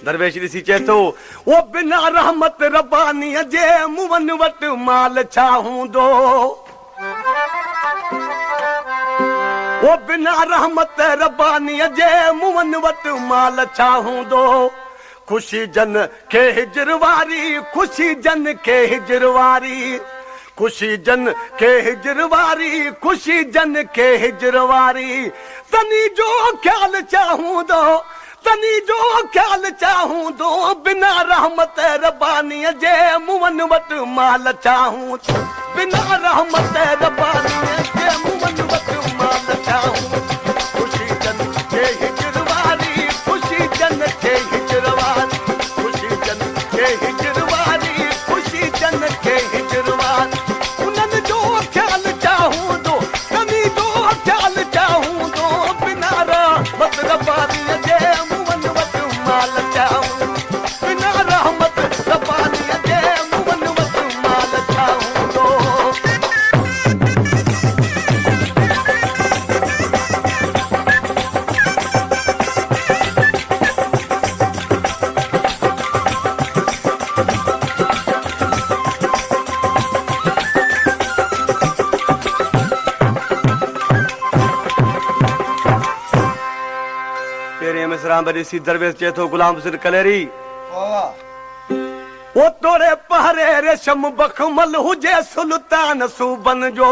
दरवेश ॾिसी चए थो ओ बिना रहमत रब्बानीअ जे मुंहं वटि माल छा हूंदो। ओ बिना रहमत रब्बानीअ जे मुंहं वटि माल छा हूंदो। ख़ुशी जन के हिजर वारी, ख़ुशी जन के हिजर वारी, ख़ुशी जन के हिजर वारी, ख़ुशी जन के हिजर वारी। तनी जो ख्याल छा हूंदो, तनी जो ख्याल छा हूंदो। बिना रहमत रब्बानीअ जे मुंहं वटि माल छा हूंदो। बिना रहमत रब्बानीअ जे मुंहं वटि माल छा हूंदो। ख़ुशी जन के हिजर वारी, ख़ुशी जन के हिजर वारी, ख़ुशी जन के हिजर वारी, ख़ुशी जन के हिजर वारी। उन्हनि जो ख्याल छा हूंदो, तनी जो ख्याल छा हूंदो। बिना रहमत रब्बानीअ जे मुंहं वटि माल छा हूंदो। बिना रहमत रब्बानीअ जे मुंहं वटि माल छा हूंदो। ॾिसी दरवेश चए थो गुलाम हुसैन कलेरी ओ तोड़े पहरे रेशम बखमल हुजे सुल्तान सूबन जो।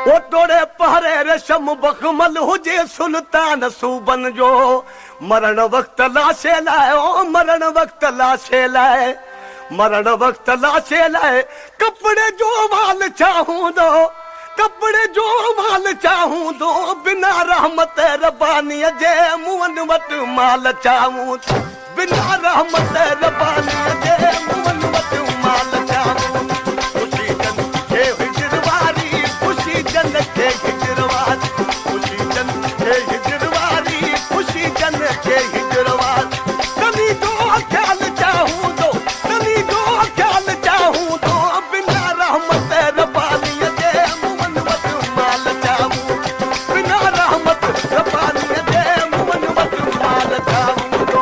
ओ तोड़े पहरे रेशम बखमल हुजे सुल्तान सूबन जो। मरण वक्त लाशे लाए, ओ मरण वक्त लाशे लाए, मरण वक्त लाशे लाए। कपड़े जो वाल छा हूंदो, कपड़े जो माल छा हूंदो। बिना रहमत रब्बानीअ जे मुंहं वटि माल छा हूंदो। बिना रहमत रब्बानीअ जे मुंहं वटि माल छा हूंदो। ख़ुशी जन के हिजर वारी, ख़ुशी जन के हिजर वारी, ख़ुशी जन के हिजर वारी, ख़ुशी जन के हिजर वारी। तनी जो ख्याल छा हूंदो, तनी जो ख्याल छा हूंदो। बिना रहमत रब्बानीअ जे माल छा हूंदो। बिना रहमत रब्बानीअ जे मुंहं वटि माल छा हूंदो।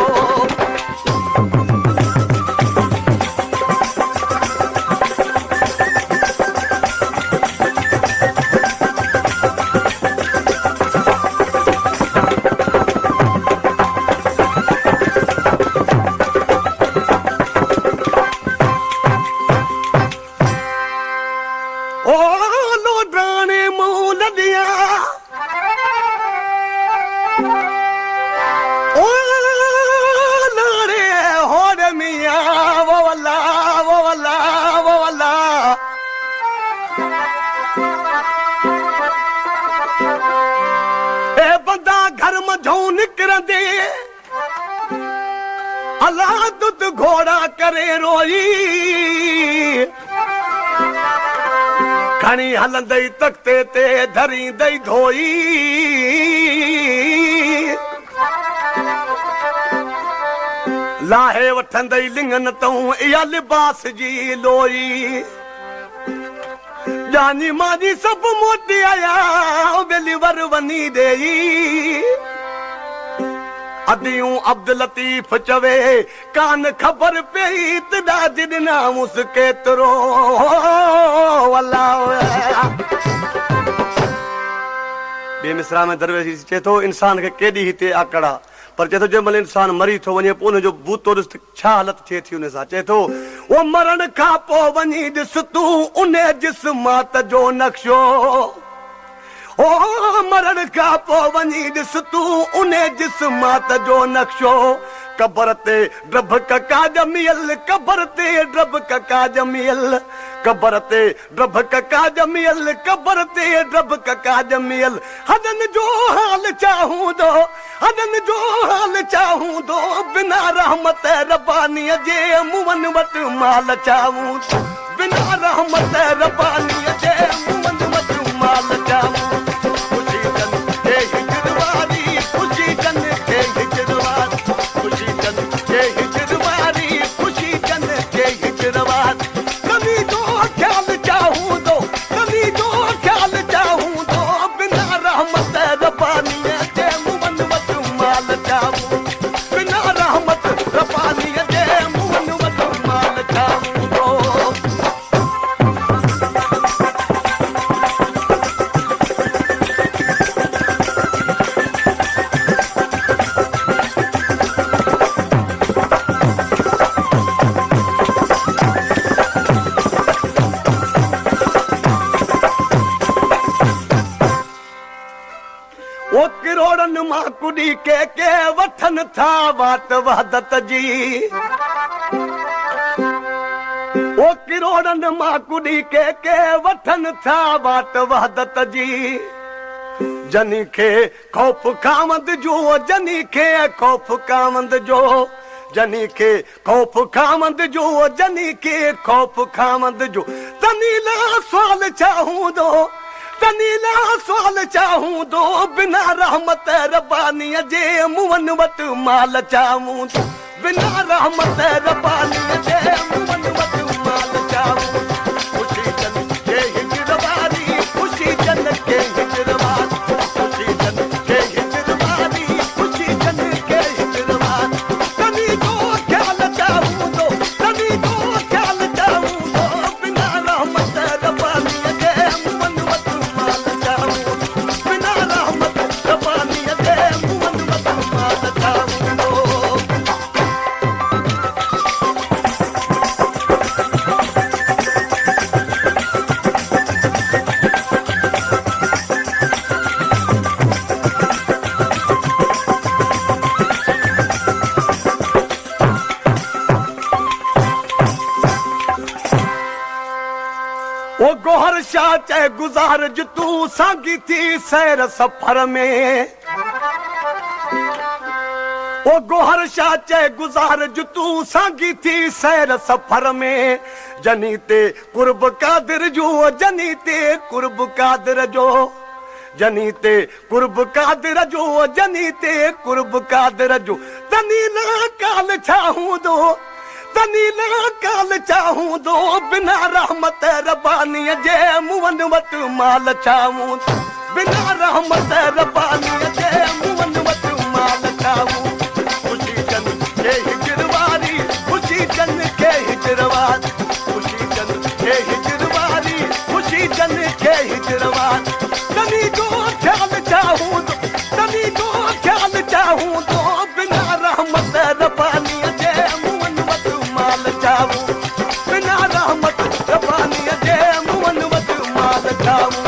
ओ लोडाणे मूल दिया, ओ लाड़े होड़ मियां वो वल्ला वो वल्ला वो वल्ला। ए बंदा घर मझों निकरंदे अल्लाह दुध घोड़ा करे रोई। खणी हलंदई तख़्ते ते धरींदई धोई। लाहे वठंदई लिंगन तूं इहा लिबास जी लोई। जानी मानी सभु मोटी आया बेली वर वनी देई। अदियूं अब्दुल लतीफ चवे कान ख़बर पई तॾा जिना मुस केतिरो ॿिए मिसरा में दरवेश चए थो इंसान खे केॾी हिते आकड़ आहे, पर चए थो जंहिं महिल इंसान मरी थो वञे पोइ हुनजो बूतो ॾिस छा हालत थिए थी। उन सां चए थो ओ मरण खां पोइ वञी ॾिस तूं उन जिस्मात जो नक्शो। ओ मरण खां पोइ वञी ॾिस तूं उन जिस्मात जो नक्शो। कबर ते ड्रब कका जमियल, कबर ते ड्रब कका जमियल, कबर ते ड्रब कका जमियल, कबर ते ड्रब कका जमियल। हदन जो हाल छा हूंदो, हदन जो हाल छा हूंदो। बिना रहमत रब्बानीअ जे मुंहं वटि माल छा हूंदो। बिना रहमत रब्बानीअ जे मुंहं वटि माल छा हूंदो। ख़ुशी जन के हिजर वारी, ख़ुशी जन के हिजर वारी, ख़ुशी जन के हिजर वारी, ख़ुशी जन के हिजर वारी। तनी जो ख्याल छा हूंदो, तनी जो ख्याल छा हूंदो। बिना रहमत रब्बानीअ जे मुंहं वटि माल ओ किरोड़नि मां कुड़ी के वठनि था वात वहदत जी ओ किरोड़नि मां कुड़ी के वठनि था वात वहदत जी जनी खे खौफ कामंद जो जनी खे खौफ कामंद जो जनी खे खौफ कामंद जो जनी खे खौफ कामंद जो तनीला सवाल चाहूं दो तनीला सवाल चाहूं दो बिना रहमत रब्बानीअ जे मुवन वटि माल चाहूं दो बिना रहमत रब्बानीअ जे मुवन वटि माल चाहूं खुशी जन के हिजर वारी खुशी जन के हिजर वारी खुशी जन के हिजर वारी खुशी जन के हिजर वारी तनी जो ख्याल चाहूं दो तनी जो ख्याल चाहूं दो बिना रहमत रब्बानीअ जे मुवन वटि माल चाहूं बिना रहमत रब्बानीअ जे मुवन वटि माल चाहूं दो ओ गोहर शाह चाहे गुज़ार जो तू सागी थी सैर सफर में ओ गोहर शाह चाहे गुज़ार जो तू सागी थी सैर सफर में जनी ते कुर्ब कादिर जो जनी ते कुर्ब कादिर जो जनी ते कुर्ब कादिर जो जनी ते कुर्ब कादिर जो तनी ना काल चाहूं दो तनीला काल चाहूं दो बिना रहमत रब्बानीअ जे मुवन वटि माल चाहूं बिना रहमत रब्बानीअ जे मुवन वटि माल चाहूं खुशी जन के हिजर वारी खुशी जन के हिजर वारी खुशी जन के हिजर वारी खुशी जन के हिजर वारी तनी जो ख्याल चाहूं दो तनी जो ख्याल चाहूं दो बिना रहमत रब्बानीअ जे मुवन वटि माल चाहूं बिना रहमत रब्बानीअ जे मुवन वटि माल चाहूं